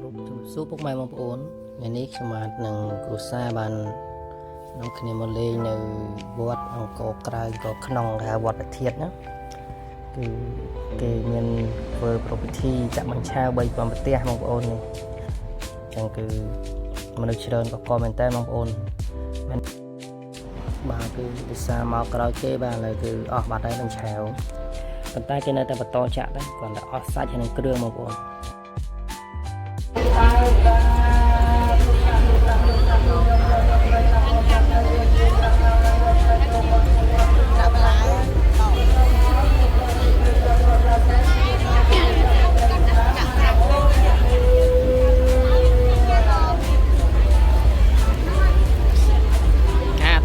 គ្រប់សួរពុកម៉ែបងប្អូនថ្ងៃនេះខ្ញុំបាទនឹងគ្រួសារបាននាំគ្នាមកលេងនៅវត្តអង្គរក្រៅក៏ក្នុងហៅវត្តធាតុណាគឺគេមានធ្វើប្រពៃពិធីចាក់បញ្ឆៅ3ប្រទេសបងប្អូននេះអញ្ចឹងគឺមនុស្សច្រើនក៏មែនតើបងប្អូនមិនបាទគឺភាសាមកក្រោយគេបាទឥឡូវគឺអស់បាត់ហើយបញ្ឆៅប៉ុន្តែគេនៅតែបន្តចាក់ដែរគាត់តែអស់សាច់ហើយនឹងគ្រឿងបងប្អូន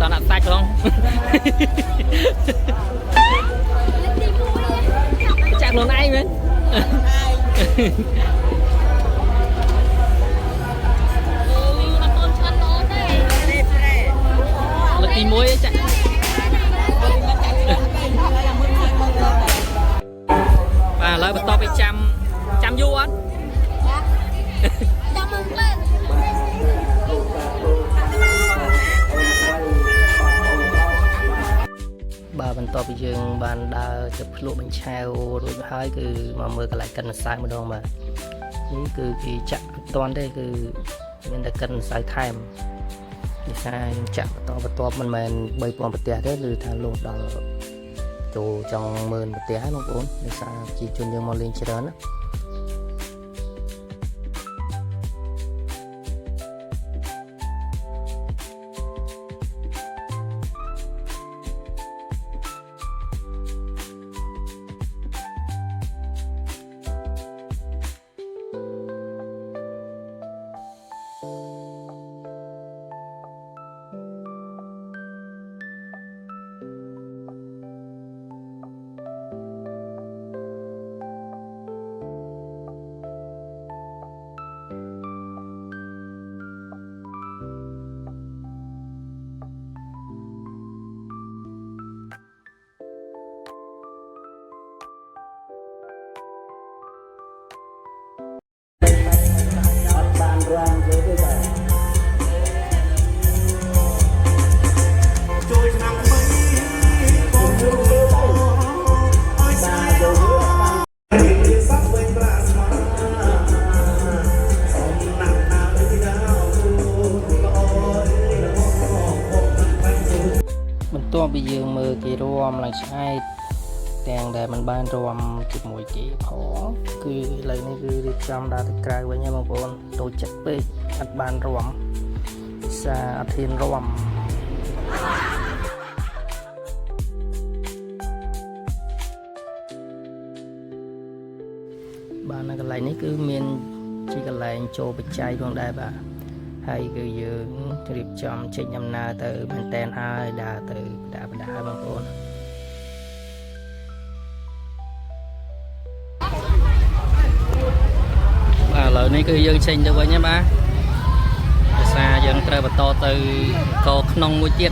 តើដាក់សាច់ផងចាក់ខ្លួនឯងមែនលើកទី1ចាក់បាទឥឡូវបន្តទៅចាំយូរអត់ចាំមកលើបាទបន្ទាប់ពីយើងបានដើរទៅភ្លក់បញ្ឆៅរួចហើយគឺមកមើលកន្លែងកិនម្សៅម្ដងបាទនេះគឺគេចាក់អត់ទាន់ទេគឺមានតែកិនម្សៅថែមនេះថាយើងចាក់បន្តមិនមែន3000ប្រទេសទេគឺថាលោដល់ចូលចង់10000ប្រទេសហើយបងប្អូននេះថាជាជនយើងមកលេងច្រើនណាបន្ទាប់ពីយើងមើលគេរួមឡើងឆ្អែតទាំងដែលมันបានរួមជាមួយគេផងគឺឥឡូវនេះគឺរៀបចំដើរទៅក្រៅវិញហើយបងប្អូនតូចចិត្តពេកអត់បានរួមភាសាអត់ហ៊ានរួមបាទនៅកន្លែងនេះគឺមានជាកន្លែងចូលបច្ច័យផងដែរបាទហើយគឺយើងរៀបចំចេញដំណើរទៅមែនតែនហើយដើរទៅបដាបងប្អូនបាទឥឡូវនេះគឺយើងចេញទៅវិញហើយបាទភាសាយើងត្រូវបន្តទៅកក្នុងមួយទៀត